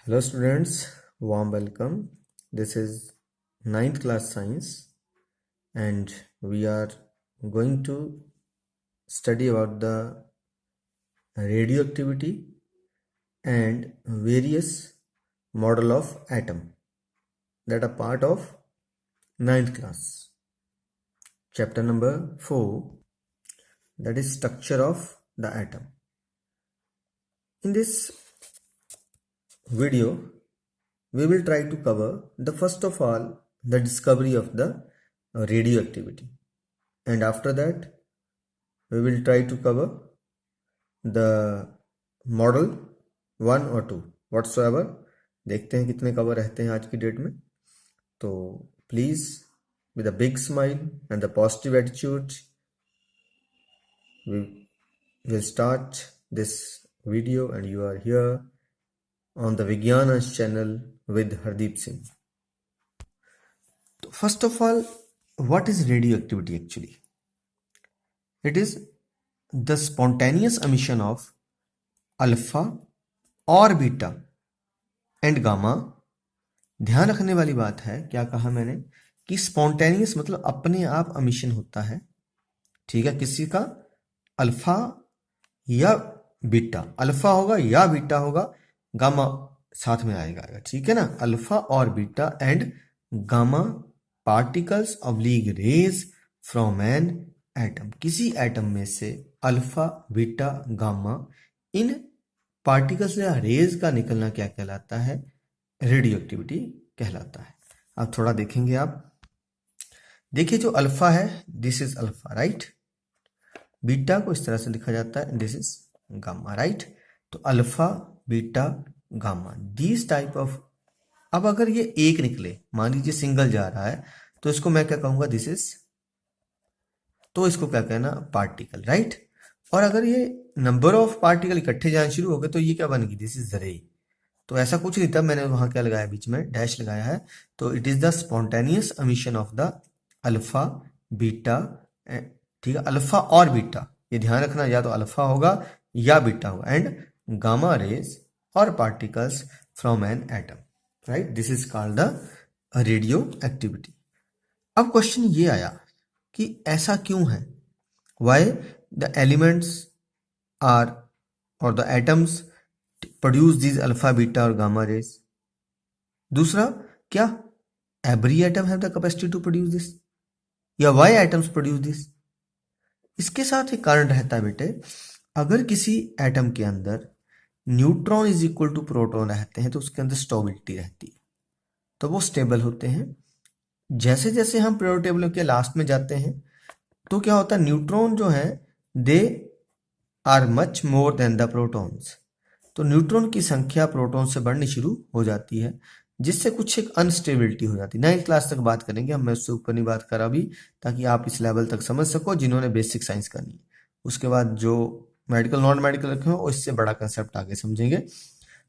Hello students, warm welcome. This is ninth class science and we are going to study about the radioactivity and various model of atom that are part of ninth class. Chapter number 4, that is structure of the atom. In this video we will try to cover the first of all the discovery of the radioactivity, and after that we will try to cover the model 1 or 2 whatsoever. देखते हैं कितने cover रहते हैं आज की date में. तो please with a big smile and the positive attitude we will start this video, and you are here on the Vigyanans channel with Hardeep Singh. So first of all, what is radioactivity actually? It is the spontaneous emission of alpha और beta and gamma. ध्यान रखने वाली बात है, क्या कहा मैंने कि स्पॉन्टेनियस मतलब अपने आप एमिशन होता है. ठीक है, किसी का अल्फा या बीटा, अल्फा होगा या बीटा होगा, गामा साथ में आएगा. ठीक है ना, अल्फा और beta and gamma particles oblique rays from an atom. किसी एटम में से अल्फा बीटा गामा इन पार्टिकल्स या रेज का निकलना क्या कहलाता है? रेडियोएक्टिविटी कहलाता है. अब थोड़ा देखेंगे आप. देखिए जो अल्फा है, this is alpha, right. Beta को इस तरह से लिखा जाता है, दिस इज गामा, राइट. तो alpha beta gamma, this type of. अब अगर ये एक निकले, मान लीजिए सिंगल जा रहा है, तो इसको मैं क्या कहूंगा? This is. तो इसको क्या कहना? Particle, right. और अगर ये नंबर ऑफ पार्टिकल इकट्ठे जाने शुरू हो गए तो ये क्या बनेगी? दिस इज रे. तो ऐसा कुछ नहीं था, मैंने वहां क्या लगाया? बीच में डैश लगाया है. तो it is the spontaneous emission of the alpha beta. ठीक है, अल्फा और बीटा, ये ध्यान रखना, या तो अल्फा होगा या बीटा होगा, एंड गामा रेज और particles from an atom, right. This is called the radioactivity. अब क्वेश्चन ये आया कि ऐसा क्यों है? वाई द एलिमेंट्स आर और the atoms produce this alpha beta और गामा रेज. दूसरा, क्या every atom have the capacity to produce this, या वाई एटम्स प्रोड्यूस दिस? इसके साथ एक कारण रहता है बेटे, अगर किसी एटम के अंदर neutron is equal to proton रहते हैं तो उसके अंदर स्टेबिलिटी रहती है, तो वो स्टेबल होते हैं. जैसे जैसे हम पीरियोडिक टेबल के लास्ट में जाते हैं तो क्या होता है? न्यूट्रॉन जो है they are much more than the protons. तो न्यूट्रॉन की संख्या प्रोटॉन से बढ़नी शुरू हो जाती है, जिससे कुछ एक अनस्टेबिलिटी हो जाती है. 9th क्लास तक बात करेंगे हम, मैं उससे ऊपर नहीं बात करा अभी, ताकि आप इस लेवल तक समझ सको जिन्होंने बेसिक साइंस करनी है. उसके बाद जो मेडिकल नॉन मेडिकल रखे हो इससे बड़ा कंसेप्ट आगे समझेंगे.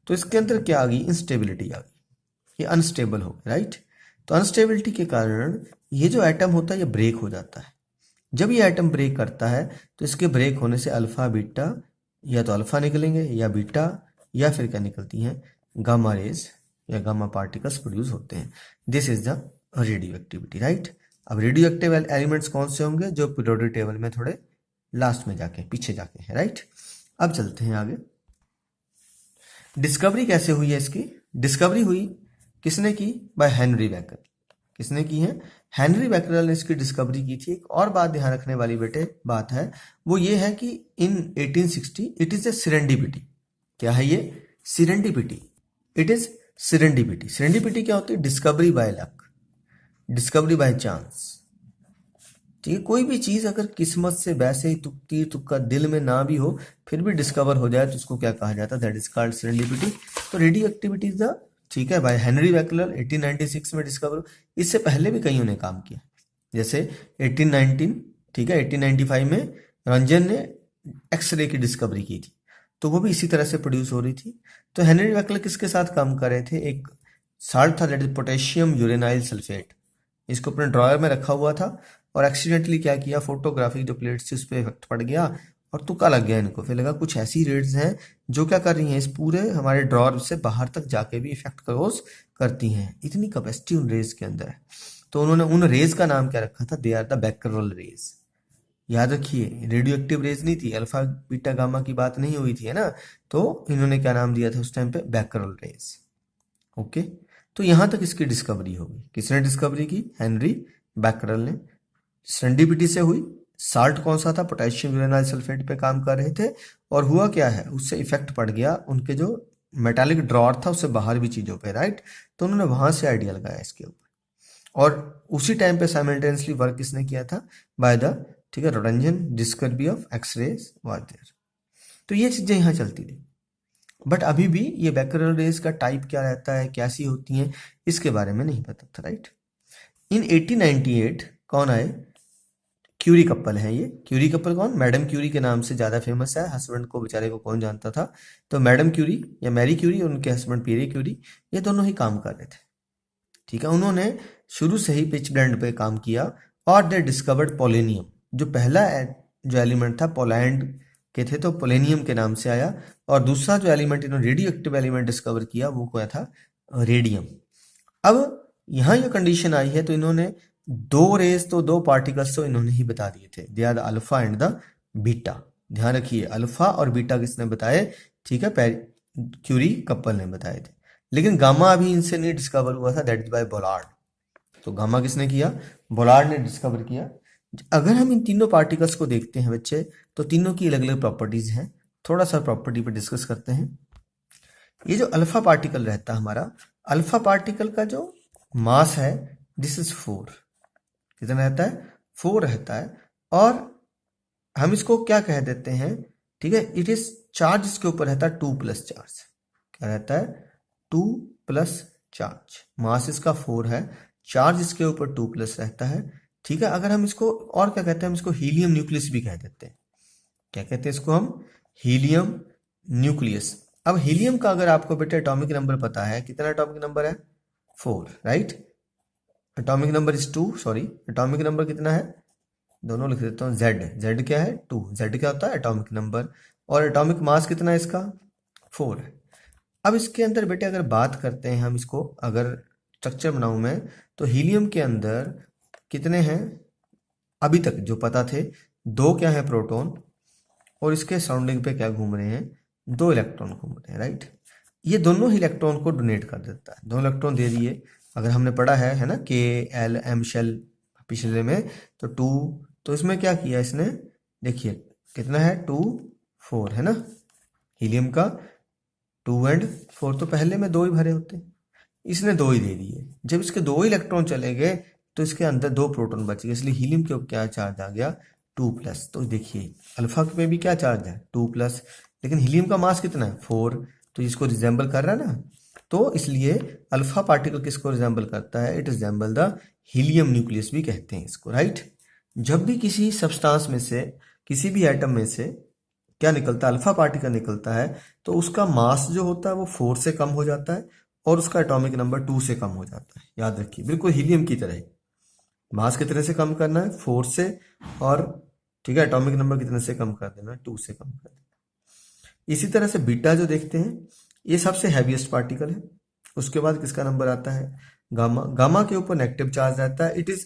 तो इसके अंदर क्या आ गई? इंस्टेबिलिटी आ गई, ये अनस्टेबल हो गया, राइट. तो अनस्टेबिलिटी के कारण ये जो एटम होता है ये ब्रेक हो जाता है. जब ये एटम ब्रेक करता है तो इसके ब्रेक होने से अल्फा बीटा, या तो अल्फा निकलेंगे या बीटा, या फिर क्या निकलती हैं? गामा रेज या गामा पार्टिकल्स प्रोड्यूस होते हैं. This is the radio activity, right. अब रेडियो एक्टिव एलिमेंट्स कौन से होंगे? जो पीरियोडिक टेबल में थोड़े लास्ट में जाके, पीछे जाके है, राइट. अब चलते हैं आगे. डिस्कवरी कैसे हुई है इसकी? डिस्कवरी हुई किसने की? By Henry Becker. किसने की है? हेनरी बेकर ने इसकी डिस्कवरी की थी. एक और बात ध्यान रखने वाली बेटे बात है, वो ये है कि इन 1860 इट इज ए सिरेंडिपिटी. क्या है ये? Serendipity. It is serendipity. Serendipity क्या होती है? Discovery by luck, discovery by chance. ठीक है, कोई भी चीज अगर किस्मत से वैसे ही तीर तुक्का दिल में ना भी हो फिर भी डिस्कवर हो जाए तो उसको क्या कहा जाता है? That is called serendipity. तो रेडियो एक्टिविटी इज द, ठीक है, बाय हेनरी बेकर 1896 में डिस्कवर. इससे पहले भी कईयों ने काम किया, जैसे 1819, ठीक है, 1895 में रंजन ने एक्सरे की डिस्कवरी की थी, तो वो भी इसी तरह से प्रोड्यूस हो रही थी. तो हेनरी बेकर किसके साथ काम कर रहे थे? एक साल्ट था, दैट इज पोटेशियम यूरेनाइल सल्फेट. इसको अपने ड्रॉयर में रखा हुआ था और एक्सीडेंटली क्या किया? फोटोग्राफिक जो प्लेट्स थी उस पर इफेक्ट पड़ गया और तुक्का लग गया इनको, फिर लगा कुछ ऐसी रेड्स हैं जो क्या कर रही हैं, इस पूरे हमारे ड्रॉर से बाहर तक जाके भी इफेक्ट क्लोज करती हैं, इतनी कैपेसिटी उन रेज के अंदर है। तो उन्होंने उन रेज का नाम क्या रखा था, they are the Becquerel rays. याद रखिए, रेडियो एक्टिव रेज नहीं थी, अल्फा बीटा गामा की बात नहीं हुई थी, है ना। तो इन्होंने क्या नाम दिया था उस टाइम पे, बैकरल रेज। ओके, तो यहां तक इसकी डिस्कवरी होगी। किसने डिस्कवरी की, हेनरी बैकरल ने। सेरेंडिपिटी से हुई। साल्ट कौन सा था, पोटेशियम यूरेनाइल सल्फेट पे काम कर रहे थे, और हुआ क्या है, उससे इफेक्ट पड़ गया उनके जो मेटालिक ड्रॉर था उससे बाहर भी चीजों पे, राइट। तो उन्होंने वहां से आइडिया लगाया इसके ऊपर, और उसी टाइम पे साइमल्टेनियसली वर्क किसने किया था, बाय द, ठीक है, Roentgen discovery of X-rays was there. तो ये चीजें यहाँ चलती थी, बट अभी भी ये बैकरल रेज का टाइप क्या रहता है, कैसी होती हैं, इसके बारे में नहीं पता था, राइट। इन 1898 कौन आए, क्यूरी कपल है ये। क्यूरी कपल कौन, मैडम क्यूरी के नाम से ज्यादा फेमस है, हस्बैंड को बेचारे को कौन जानता था। तो मैडम क्यूरी या मैरी क्यूरी और उनके हस्बैंड पीरे क्यूरी, ये दोनों ही काम कर रहे थे, ठीक है। उन्होंने शुरू से ही पिच ब्लेंड पे काम किया, और दे डिस्कवर्ड पोलेनियम। जो पहला जो एलिमेंट था पोलैंड के थे, तो पोलेनियम के नाम से आया। और दूसरा जो एलिमेंट इन्होंने रेडियो एक्टिव एलिमेंट डिस्कवर किया वो क्या था, रेडियम। अब यहाँ ये कंडीशन आई है, तो इन्होंने दो रेस, तो दो पार्टिकल्स तो इन्होंने ही बता दिए थे, they are the alpha and the beta. ध्यान रखिए, अल्फा और बीटा किसने बताए, ठीक है, क्यूरी कपल ने बताए थे। लेकिन गामा अभी इनसे नहीं डिस्कवर हुआ था, दैट इज बाय बोलार्ड। तो गामा किसने किया, बोलार्ड ने डिस्कवर किया। अगर हम इन तीनों पार्टिकल्स को देखते हैं बच्चे, तो तीनों की अलग अलग प्रॉपर्टीज हैं। थोड़ा सा प्रॉपर्टी पर डिस्कस करते हैं। ये जो अल्फा पार्टिकल रहता है हमारा, अल्फा पार्टिकल का जो मास है, दिस इज 4। कितना रहता है, 4 रहता है। और हम इसको क्या कह देते हैं, ठीक है, इट इज चार्ज, इसके ऊपर रहता है 2 प्लस चार्ज। क्या रहता है, 2 प्लस चार्ज। मास इसका 4 है, चार्ज इसके ऊपर 2 प्लस रहता है, ठीक है। अगर हम इसको और क्या कहते हैं, हम इसको हीलियम न्यूक्लियस भी कह देते हैं। क्या कहते हैं इसको हम, हीलियम न्यूक्लियस। अब हीलियम का अगर आपको बेटे एटॉमिक नंबर पता है, कितना एटॉमिक नंबर है, 4, right. Atomic number is 2, sorry, atomic number कितना है, दोनों लिख देता हूँ, जेड क्या है, 2। जेड क्या होता है, एटॉमिक नंबर। और एटॉमिक मास कितना है इसका, 4 है। अब इसके अंदर बेटे अगर बात करते हैं हम, इसको अगर स्ट्रक्चर बनाऊं मैं, तो हीलियम के अंदर कितने हैं, अभी तक जो पता थे, 2 क्या है, प्रोटॉन, और इसके सराउंडिंग पे क्या घूम रहे हैं, 2 इलेक्ट्रॉन घूम रहे हैं, राइट। ये दोनों ही इलेक्ट्रॉन को डोनेट कर देता है, 2 इलेक्ट्रॉन दे दिए। अगर हमने पढ़ा है ना, के एल एम शेल पिछले में, तो 2, तो इसमें क्या किया इसने, देखिए कितना है, 2 4 है ना, हीलियम का 2 एंड 4, तो पहले में 2 ही भरे होते, इसने 2 ही दे दिए। जब इसके 2 इलेक्ट्रॉन चले गए, तो इसके अंदर 2 प्रोटॉन बच गए, इसलिए हीलियम के ऊपर क्या चार्ज आ गया, 2 प्लस। तो देखिए अल्फा पे भी क्या चार्ज है, 2 प्लस, लेकिन हीलियम का मास कितना है, 4, तो इसको रिजेंबल कर रहा है ना। तो इसलिए अल्फा पार्टिकल किसको रिजेंबल करता है, it resemble the helium nucleus भी कहते हैं इसको, राइट। जब भी किसी सब्सटेंस में से, किसी भी एटम में से क्या निकलता है, अल्फा पार्टिकल निकलता है, तो उसका मास जो होता है वो 4 से कम हो जाता है, और उसका एटॉमिक नंबर 2 से कम हो जाता है। याद रखिए, बिल्कुल हीलियम की तरह। मास कितने से कम करना है, 4 से, और ठीक है, एटॉमिक नंबर कितने से कम कर देना है, 2 से कम कर देना। इसी तरह से बीटा जो देखते हैं, ये सबसे हैवीएस्ट पार्टिकल है। उसके बाद किसका नंबर आता है, गामा। गामा के ऊपर नेगेटिव चार्ज रहता है, इट इज,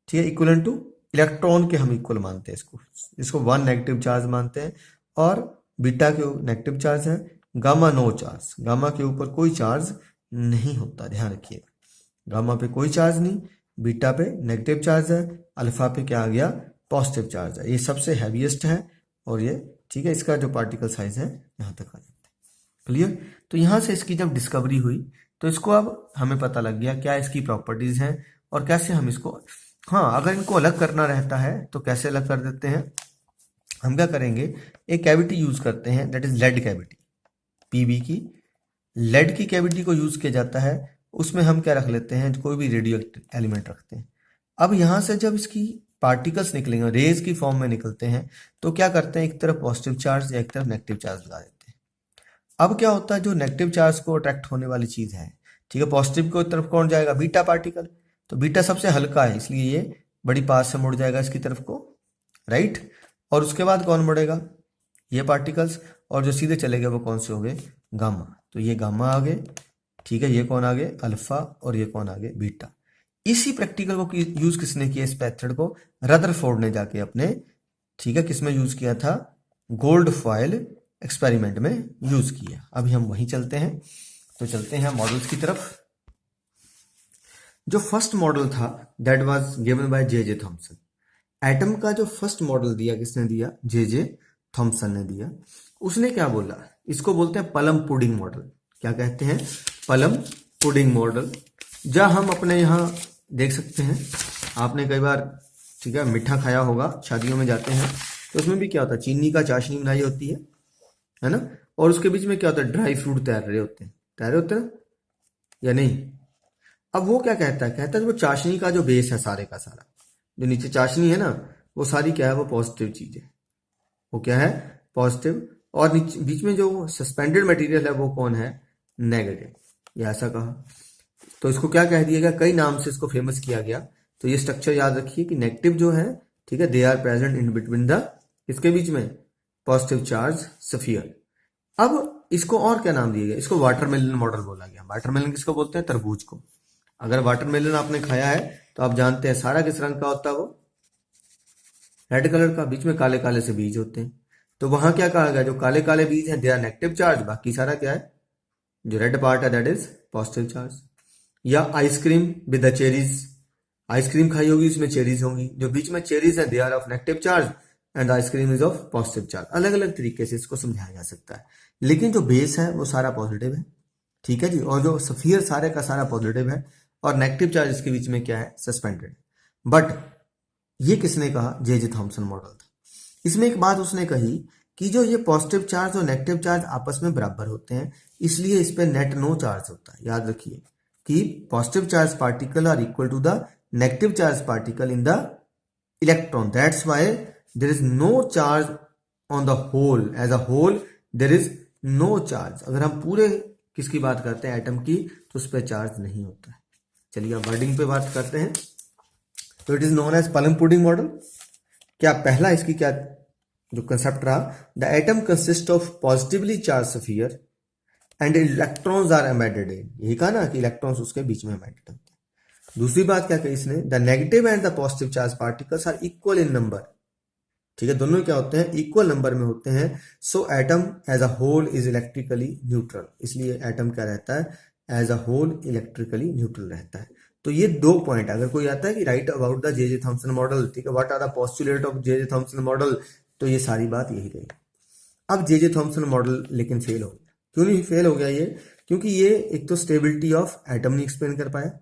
ठीक है, इक्वल टू इलेक्ट्रॉन के हम इक्वल मानते हैं इसको 1 नेगेटिव चार्ज मानते हैं। और बीटा के नेगेटिव चार्ज है, गामा नो चार्ज, गामा के ऊपर कोई चार्ज नहीं होता, ध्यान रखिएगा। गामा पे कोई चार्ज नहीं, बीटा पे नेगेटिव चार्ज है, अल्फा पे क्या आ गया, पॉजिटिव चार्ज है। ये सबसे हैवीएस्ट है, और ये, ठीक है, इसका जो पार्टिकल साइज है यहाँ तक आ जाता है। क्लियर। तो यहाँ से इसकी जब डिस्कवरी हुई, तो इसको अब हमें पता लग गया क्या इसकी प्रॉपर्टीज हैं, और कैसे हम इसको, हाँ, अगर इनको अलग करना रहता है तो कैसे अलग कर देते हैं, हम क्या करेंगे, एक कैविटी यूज करते हैं, that is lead cavity, PB की। लेड की कैविटी को यूज किया जाता है, उसमें हम क्या रख लेते हैं, कोई भी रेडियो एलिमेंट रखते हैं। अब यहां से जब इसकी पार्टिकल्स निकलेंगे, रेज की फॉर्म में निकलते हैं, तो क्या करते हैं, एक तरफ पॉजिटिव चार्ज या एक तरफ नेगेटिव चार्ज लगा देते हैं। अब क्या होता है, जो नेगेटिव चार्ज को अट्रैक्ट होने वाली चीज है, ठीक है, पॉजिटिव की तरफ कौन जाएगा, बीटा पार्टिकल। तो बीटा सबसे हल्का है, इसलिए ये बड़ी पास से मुड़ जाएगा इसकी तरफ को, राइट। और उसके बाद कौन मुड़ेगा, ये पार्टिकल्स, और जो सीधे चले गए वो कौन से हो गए, गामा। तो ये गामा आ गए, ठीक है, ये कौन आ गए, अल्फा, और ये कौन आ गए, बीटा। इसी प्रैक्टिकल को यूज किसने किया, इस मेथड को रदरफोर्ड ने जाके अपने, ठीक है, किसमें यूज किया था, गोल्ड फॉयल एक्सपेरिमेंट में यूज किया। अभी हम वहीं चलते हैं, तो चलते हैं मॉडल्स की तरफ। जो फर्स्ट मॉडल था that was given by J J Thompson. Atom का जो फर्स्ट मॉडल दिया किसने दिया, जे जे थॉमसन ने दिया। उसने क्या बोला, इसको बोलते हैं पलम पुडिंग मॉडल। क्या कहते हैं, पलम पुडिंग मॉडल। जहाँ हम अपने यहाँ देख सकते हैं, आपने कई बार, ठीक है, मीठा खाया होगा, शादियों में जाते हैं तो उसमें भी क्या होता है, चीनी का चाशनी बनाई होती है ना, और उसके बीच में क्या होता है, ड्राई फ्रूट तैर रहे होते हैं ना, या नहीं। अब वो क्या कहता है, कहता है वो चाशनी का जो बेस है सारे का सारा, जो नीचे चाशनी है ना, वो सारी क्या है, वो पॉजिटिव चीज है, वो क्या है, पॉजिटिव। और बीच में जो सस्पेंडेड मटेरियल है वो कौन है, नेगेटिव। ये ऐसा कहा, तो इसको क्या कह दिया गया, कई नाम से इसको फेमस किया गया। तो ये स्ट्रक्चर याद रखिए कि नेगेटिव जो है, ठीक है, they are present in between the, इसके बीच में पॉजिटिव चार्ज स्फीयर। अब इसको और क्या नाम दिया गया, इसको वाटरमेलन मॉडल बोला गया। वाटरमेलन किसको बोलते हैं, तरबूज को। अगर वाटरमेलन आपने खाया है तो आप जानते हैं सारा किस रंग का होता है, वो रेड कलर का, बीच में काले काले से बीज होते हैं। तो वहां क्या कहा गया, जो काले काले बीज हैं दे आर नेगेटिव चार्ज, बाकी सारा क्या है, जो रेड पार्ट है दैट इज पॉजिटिव चार्ज। या ice cream with the cherries, ice cream खाई होगी, इसमें चेरीज होंगी, जो बीच में चेरीज है they are of negative charge and ice cream is of positive charge. अलग अलग तरीके से इसको समझाया जा सकता है, लेकिन जो बेस है वो सारा पॉजिटिव है, ठीक है जी, और जो सफियर सारे का सारा पॉजिटिव है, और नेगेटिव चार्ज इसके बीच में क्या है, सस्पेंडेड। बट ये किसने कहा, जे जे थॉमसन मॉडल था। इसमें एक बात उसने कही कि जो ये पॉजिटिव चार्ज और नेगेटिव चार्ज आपस में बराबर होते हैं, इसलिए इस पे नेट नो चार्ज होता है। याद रखिए कि positive charge particle are equal to the negative charge particle in the electron, that's why there is no charge on the whole, as a whole there is no charge. अगर हम पूरे किसकी बात करते हैं, एटम की, तो उस पर चार्ज नहीं होता है। चलिए अब वर्डिंग पे बात करते हैं। तो it is known as plum pudding model. क्या पहला इसकी क्या जो कंसेप्ट रहा, the atom consist of positively charge sphere and electrons are embedded in, यही कहा ना कि इलेक्ट्रॉन्स उसके बीच में एम्बेडेड होते हैं। दूसरी बात क्या कही इसने, the negative and the positive charge particles are equal in number, ठीक है, दोनों क्या होते हैं, इक्वल नंबर में होते हैं। So atom as a whole is electrically neutral, इसलिए एटम क्या रहता है, as a whole electrically neutral रहता है। तो ये दो पॉइंट, अगर कोई आता है कि right about the J J Thomson model, ठीक है, what are the postulate of J J Thomson model, तो ये सारी बात यही रही। अब जे जे थॉमसन मॉडल लेकिन फेल हो गया। क्यों नहीं फेल हो गया ये, क्योंकि ये एक तो स्टेबिलिटी ऑफ एटम नहीं एक्सप्लेन कर पाया,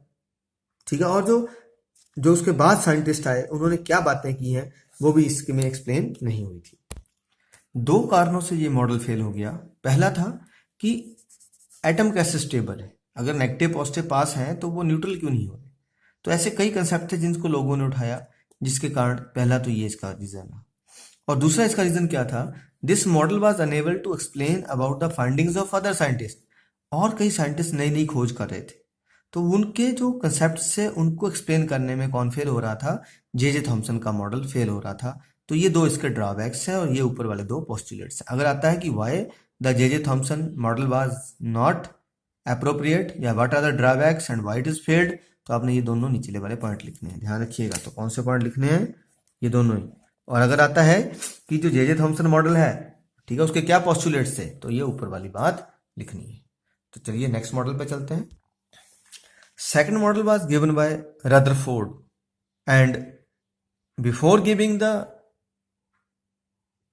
ठीक है, और जो जो उसके बाद साइंटिस्ट आए उन्होंने क्या बातें की हैं वो भी इसके में एक्सप्लेन नहीं हुई थी। दो कारणों से ये मॉडल फेल हो गया। पहला था कि एटम कैसे स्टेबल है, अगर नेगेटिव पॉजिटिव पास है तो वो न्यूट्रल क्यों नहीं हो रहे। तो ऐसे कई कंसेप्ट थे जिनको लोगों ने उठाया, जिसके कारण पहला तो ये इसका रीजन है। और दूसरा इसका रीजन क्या था, this model was unable to explain about the findings of other scientist. और कई साइंटिस्ट नई नई खोज कर रहे थे, तो उनके जो कंसेप्ट से उनको एक्सप्लेन करने में कौन फेल हो रहा था, जे जे थॉमसन का मॉडल फेल हो रहा था। तो ये दो इसके ड्रॉबैक्स है, और ये ऊपर वाले दो पोस्टुलेट्स हैं। अगर आता है कि why the J J Thomson model was not appropriate, या what are the drawbacks and why it is failed, तो आपने ये दोनों निचले वाले पॉइंट लिखने हैं, ध्यान रखिएगा। तो कौन से पॉइंट लिखने हैं, ये दोनों ही। और अगर आता है कि जो जे जे थॉमसन मॉडल है, ठीक है, उसके क्या पोस्टुलेट्स थे, तो ये ऊपर वाली बात लिखनी है। तो चलिए नेक्स्ट मॉडल पे चलते हैं। Second model was given by Rutherford, and before giving the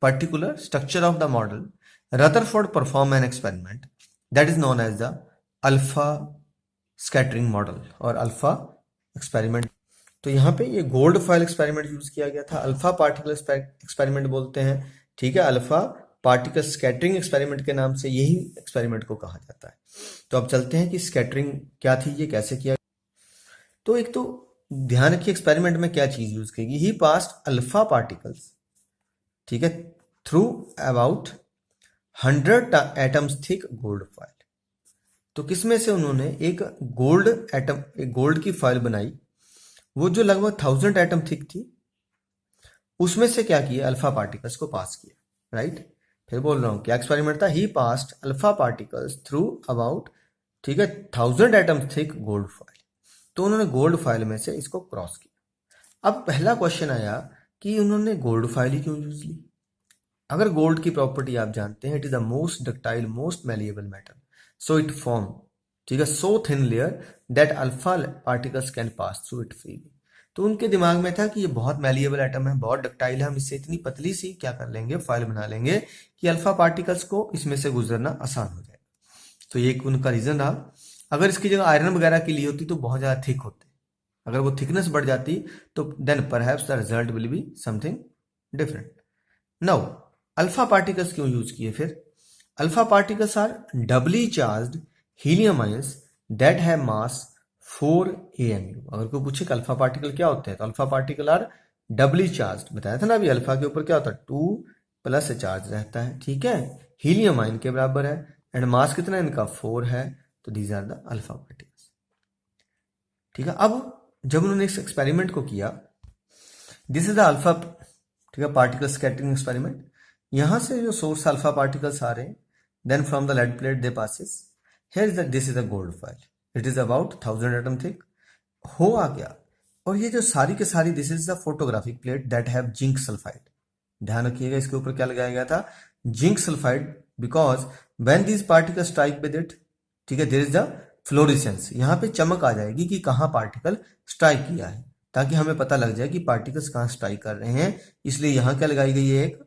particular structure of the model, Rutherford performed an experiment that is known as the alpha scattering model और alpha experiment। तो यहाँ पे ये gold foil experiment use किया गया था, alpha particle experiment बोलते हैं, ठीक है, अल्फा पार्टिकल स्कैटरिंग एक्सपेरिमेंट के नाम से यही एक्सपेरिमेंट को कहा जाता है। तो अब चलते हैं कि स्कैटरिंग क्या थी, ये कैसे किया। तो एक तो ध्यान रखिए एक्सपेरिमेंट में क्या चीज यूज की, ही पास्ड अल्फा पार्टिकल्स, ठीक है, through about 100 atoms thick gold foil. तो किसमें से उन्होंने एक गोल्ड एटम, एक गोल्ड की फॉयल बनाई, वो जो लगभग 1000 एटम थिक थी, उसमें से क्या किया, अल्फा पार्टिकल्स को पास किया, राइट। फिर बोल रहा हूँ क्या एक्सपेरिमेंट था, he passed alpha particles through about, ठीक है, 1000 एटम्स थिक गोल्ड फॉइल। तो उन्होंने गोल्ड फॉइल में से इसको क्रॉस किया। अब पहला क्वेश्चन आया कि उन्होंने गोल्ड फॉइल ही क्यों यूज ली। अगर गोल्ड की प्रॉपर्टी आप जानते हैं, it is the most ductile most malleable metal, so it form, ठीक है, so thin layer that alpha particles can pass through it freely. तो उनके दिमाग में था कि ये बहुत मैलिएबल एटम है, बहुत डक्टाइल है, हम इससे इतनी पतली सी क्या कर लेंगे, फाइल बना लेंगे कि अल्फा पार्टिकल्स को इसमें से गुजरना आसान हो जाए। तो ये एक उनका रीजन रहा। अगर इसकी जगह आयरन वगैरह की ली होती तो बहुत ज्यादा थिक होते, अगर वो थिकनेस बढ़ जाती तो then perhaps the result will be something different. Now alpha particles क्यों यूज किए फिर। Alpha particles are doubly charged helium ions that have mass 4 AMU। अगर कोई पूछे कि अल्फा पार्टिकल क्या होते हैं, तो alpha particle are doubly charged, बताया था ना अभी, अल्फा के ऊपर क्या होता है 2+ चार्ज रहता है, ठीक है, हीलियम आयन के बराबर है, एंड मास कितना है इनका 4 है, तो these are the alpha particles. ठीक है, अब जब उन्होंने इस एक्सपेरिमेंट को किया, दिस इज द अल्फा, ठीक है, पार्टिकल स्कैटरिंग एक्सपेरिमेंट। यहां से जो सोर्स अल्फा पार्टिकल्स आ रहे हैं, then from the lead plate they passes, here is the, this is the gold foil, it is about 1000 atom thick. हुआ क्या, और ये जो सारी के सारी, this is the photographic plate that have zinc sulphide. ध्यान रखिएगा इसके ऊपर क्या लगाया गया था, zinc sulphide, because when these particle strike with it, ठीक है, देयर इज द फ्लोरिसेंस, यहां पे चमक आ जाएगी कि कहां पार्टिकल स्ट्राइक किया है, ताकि हमें पता लग जाए कि पार्टिकल्स कहां स्ट्राइक कर रहे हैं। इसलिए यहां क्या लगाई गई है, एक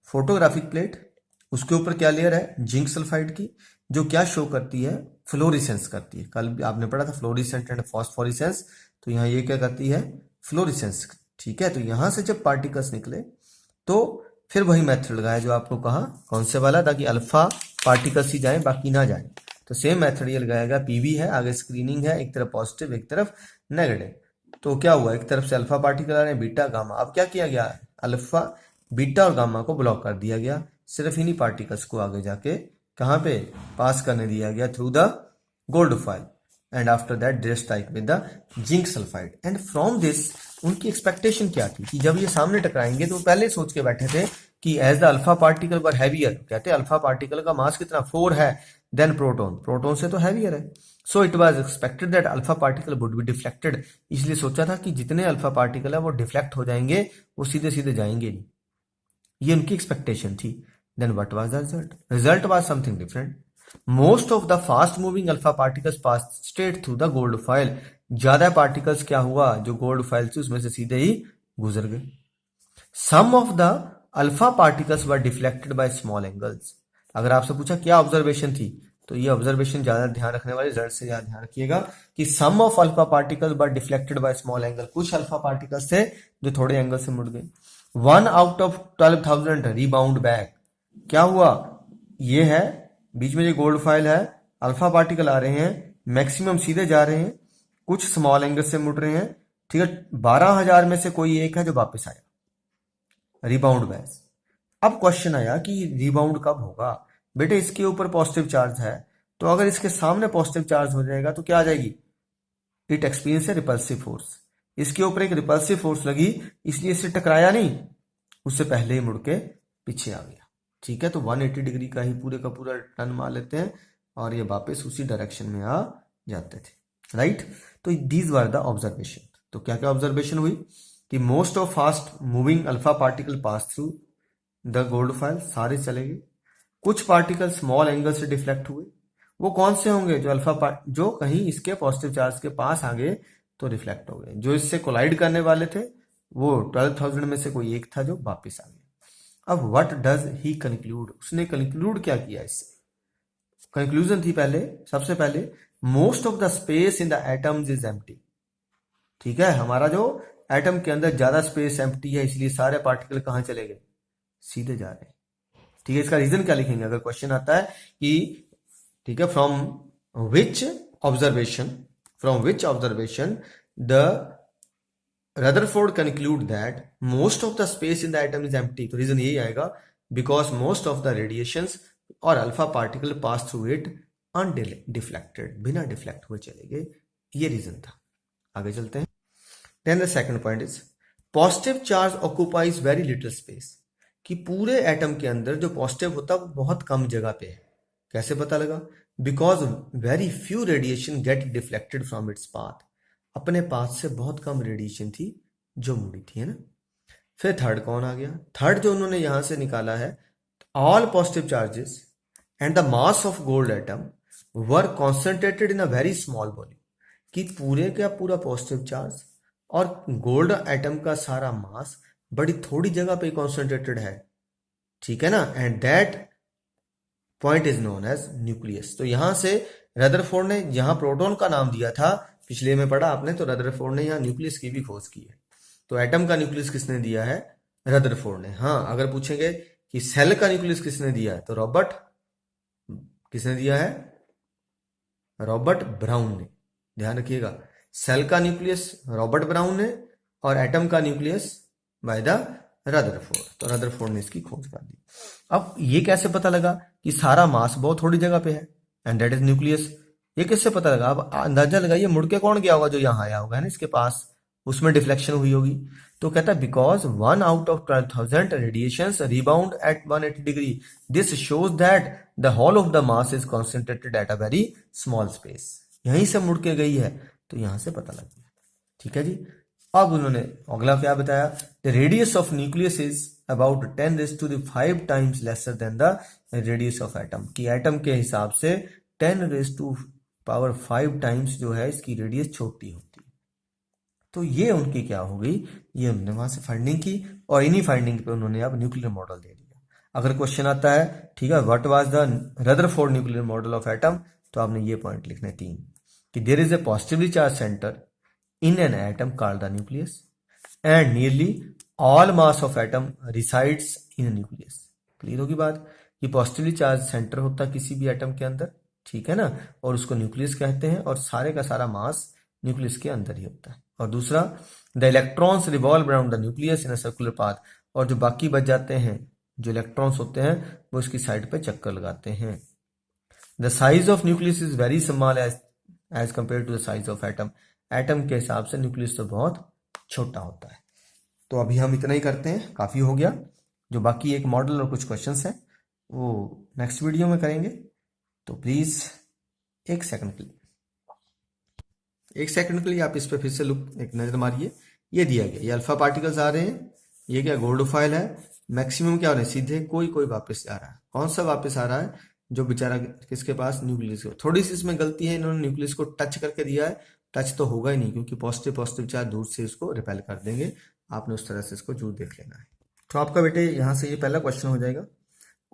फोटोग्राफिक प्लेट, उसके ऊपर क्या लेयर है, जिंक सल्फाइड की, जो क्या शो करती है, फ्लोरिसेंस करती है। कल भी आपने पढ़ा था फ्लोरिसेंट एंड फॉस्फोरिसेंस, तो यहाँ ये क्या करती है, फ्लोरिसेंस, ठीक है। तो यहां से जब पार्टिकल्स निकले तो फिर वही मेथड लगाया जो आपको कहा, कौन से वाला, ताकि अल्फा पार्टिकल्स ही जाए बाकी ना जाए। तो सेम मेथड ये लगाया गया, पीवी है, आगे स्क्रीनिंग है, एक तरफ पॉजिटिव एक तरफ नेगेटिव। तो क्या हुआ, एक तरफ से अल्फा पार्टिकल आ रहे हैं, बीटा गामा, अब क्या किया गया, अल्फा बीटा और गामा को ब्लॉक कर दिया गया, सिर्फ इन्हीं पार्टिकल्स को आगे जाके कहां पे पास करने दिया गया, through the gold foil, and after that they strike with the zinc sulphide. And from this उनकी एक्सपेक्टेशन क्या थी कि जब ये सामने टकराएंगे तो पहले सोच के बैठे थे कि as the alpha particle were heavier, कहते हैं अल्फा पार्टिकल का मास कितना 4 है देन प्रोटॉन, प्रोटॉन से तो हैवियर है, so it was expected that alpha particle would be deflected. इसलिए सोचा था कि जितने अल्फा पार्टिकल है वो डिफ्लेक्ट हो जाएंगे, वो सीधे सीधे जाएंगे नहीं, ये उनकी एक्सपेक्टेशन थी। Then what was the result, result was something different. Most of the fast moving alpha particles pass straight through the gold foil. ज्यादा पार्टिकल्स क्या हुआ, जो गोल्ड फॉइल थी उसमें से सीधे ही गुजर गए। Some of the alpha particles were deflected by small angles. अगर आपसे पूछा क्या ऑब्जर्वेशन थी, तो ये ऑब्जर्वेशन ज्यादा ध्यान रखने वाले, रिजल्ट से ज्यादा ध्यान रखिएगा कि some of alpha particles were deflected by small angle, कुछ अल्फा पार्टिकल्स थे जो थोड़े एंगल से मुड़ गए। 1 आउट ऑफ 12,000 रिबाउंड बैक। क्या हुआ, ये है बीच में, ये गोल्ड फॉइल है, अल्फा पार्टिकल आ रहे हैं, मैक्सिमम सीधे जा रहे हैं, कुछ स्मॉल एंगल से मुड़ रहे हैं, ठीक है, 12,000 में से कोई एक है जो वापस आया, रिबाउंड बैक। अब क्वेश्चन आया कि रिबाउंड कब होगा, बेटे इसके ऊपर पॉजिटिव चार्ज है, तो अगर इसके सामने पॉजिटिव चार्ज हो जाएगा तो क्या आ जाएगी, it experience A repulsive force. इसके ऊपर एक रिपल्सिव फोर्स लगी, इसलिए इससे टकराया नहीं, उससे पहले ही मुड़ के पीछे आ गया, ठीक है। तो 180 डिग्री का ही पूरे का पूरा टर्न मार लेते हैं और ये वापस उसी डायरेक्शन में आ जाते थे, राइट। तो दीज वर द ऑब्जर्वेशन। तो क्या क्या ऑब्जर्वेशन हुई कि most of fast moving alpha particle pass through the gold foil, सारे चले गए, कुछ पार्टिकल स्मॉल एंगल से डिफ्लेक्ट हुए, वो कौन से होंगे, जो जो कहीं इसके पॉजिटिव चार्ज के पास आ गए तो रिफ्लेक्ट हो गए, जो इससे कोलाइड करने वाले थे वो 12,000 में से कोई एक था जो वापिस आ गया। अब व्हाट डज ही कंक्लूड, उसने कंक्लूड क्या किया इससे, कंक्लूजन थी पहले, सबसे पहले most of the space in the atoms is empty. ठीक है, हमारा जो एटम के अंदर ज्यादा स्पेस एम्प्टी है, इसलिए सारे पार्टिकल कहां चले गए, सीधे जा रहे हैं। ठीक है, इसका रीजन क्या लिखेंगे अगर क्वेश्चन आता है कि, ठीक है, from which observation the Rutherford concluded that most of the space in the atom is empty. तो रीजन यही आएगा, because most of the radiations और alpha particle pass through it undeflected, बिना डिफ्लेक्ट हुए चले गए, ये रीजन था। आगे चलते हैं। Then the second point is positive charge occupies very little space. कि पूरे एटम के अंदर जो पॉजिटिव होता है वो बहुत कम जगह पे है। कैसे पता लगा? Because very few radiation get deflected from its path, अपने पाथ से बहुत कम रेडिएशन थी जो मुड़ी थी, है ना। फिर थर्ड कौन आ गया? थर्ड जो उन्होंने यहां से निकाला है, all positive charges and the mass of gold atom were concentrated in a very small volume, कि पूरे का पूरा पॉजिटिव चार्ज और गोल्ड एटम का सारा मास बड़ी थोड़ी जगह पे कॉन्सेंट्रेटेड है, ठीक है ना। And that point is known as nucleus. तो यहां से रदरफोर्ड ने जहां प्रोटॉन का नाम दिया था, पिछले में पढ़ा आपने, तो रदरफोर्ड ने यहां न्यूक्लियस की भी खोज की है। तो एटम का न्यूक्लियस किसने दिया है? रदरफोर्ड ने। हाँ, अगर पूछेंगे कि सेल का न्यूक्लियस किसने दिया है, तो रॉबर्ट किसने दिया है? रॉबर्ट ब्राउन ने। ध्यान रखिएगा, सेल का न्यूक्लियस रॉबर्ट ब्राउन ने और एटम का न्यूक्लियस बाय द रदरफोर्ड। तो रदरफोर्ड ने इसकी खोज कर दी। अब ये कैसे पता लगा कि सारा मास बहुत थोड़ी जगह पे है, एंड दैट इज न्यूक्लियस? ये किससे पता लगा? अब अंदाजा लगाइए, मुड़ के कौन गया होगा? जो यहाँ आया होगा, है ना, इसके पास, उसमें डिफ्लेक्शन हुई होगी। तो कहता है because 1 out of 12,000 radiations rebound at 180 degree, this shows that the whole of the mass is concentrated at a very small space. यहीं से मुड़ के गई है, तो यहां से पता लग गया। ठीक है जी। अब उन्होंने अगला क्या बताया? The radius of nucleus is about 10⁵ times lesser than the radius of atom, कि एटम के हिसाब से 10⁵ टाइम्स जो है इसकी रेडियस छोटी होती है। तो ये उनकी क्या हो गई? ये उन्होंने वहां से फाइंडिंग की, और इन्हीं फाइंडिंग पे उन्होंने अब न्यूक्लियर मॉडल दे दिया। अगर क्वेश्चन आता है, ठीक है, what was the Rutherford nuclear model of atom, तो आपने ये पॉइंट लिखने 3, कि there is a positively charge centre in an atom called the nucleus and nearly all mass of atom resides in a nucleus। Clear होगी बात? कि positively charge centre होता है किसी भी एटम के अंदर, ठीक है ना, और उसको न्यूक्लियस कहते हैं, और सारे का सारा मास न्यूक्लियस के अंदर ही होता है। और दूसरा, the electrons revolve around the nucleus in a circular path, और जो बाकी बच जाते हैं, जो इलेक्ट्रॉन्स होते हैं, वो इसकी साइड पे चक्कर लगाते हैं। The size of nucleus is very small as compare to the size of atom, atom के हिसाब से न्यूक्लियस तो बहुत छोटा होता है। तो अभी हम इतना ही करते हैं, काफी हो गया। जो बाकी एक मॉडल और कुछ क्वेश्चंस हैं वो नेक्स्ट वीडियो में करेंगे। तो प्लीज एक सेकंड के लिए आप इस पे फिर से एक नजर मारिए। ये दिया गया, ये अल्फा पार्टिकल्स आ रहे हैं, ये क्या गोल्डोफाइल है, मैक्सिमम क्या हो रहे हैं? सीधे कोई कोई वापस आ रहा है। कौन सा वापस आ रहा है? जो बेचारा किसके पास? न्यूक्लियस को। थोड़ी सी इसमें गलती है, इन्होंने न्यूक्लियस को टच करके दिया है। टच तो होगा ही नहीं, क्योंकि पॉजिटिव चार्ज दूर से इसको रिपेल कर देंगे। आपने उस तरह से इसको जरूर देख लेना है। तो आपका बेटे यहां से ये पहला क्वेश्चन हो जाएगा,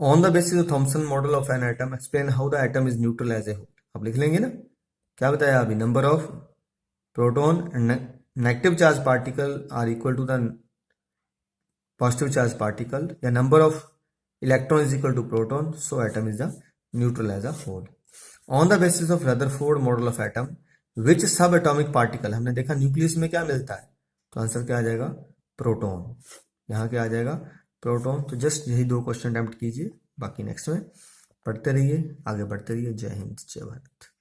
on the basis of Thomson model of an atom explain how the atom is neutral as a whole. आप लिख लेंगे ना, क्या बताया अभी? Number of proton and negative charge particle are equal to the positive charge particle, या number of electron is equal to proton, so atom is the neutral as a whole. On the basis of Rutherford model of atom which सब atomic particle, हमने देखा nucleus में क्या मिलता है, तो answer क्या आ जाएगा? प्रोटॉन। यहाँ क्या आ जाएगा? प्रोटॉन। तो जस्ट यही 2 क्वेश्चन अटेम्प्ट कीजिए, बाकी नेक्स्ट में पढ़ते रहिए, आगे बढ़ते रहिए। जय हिंद, जय भारत।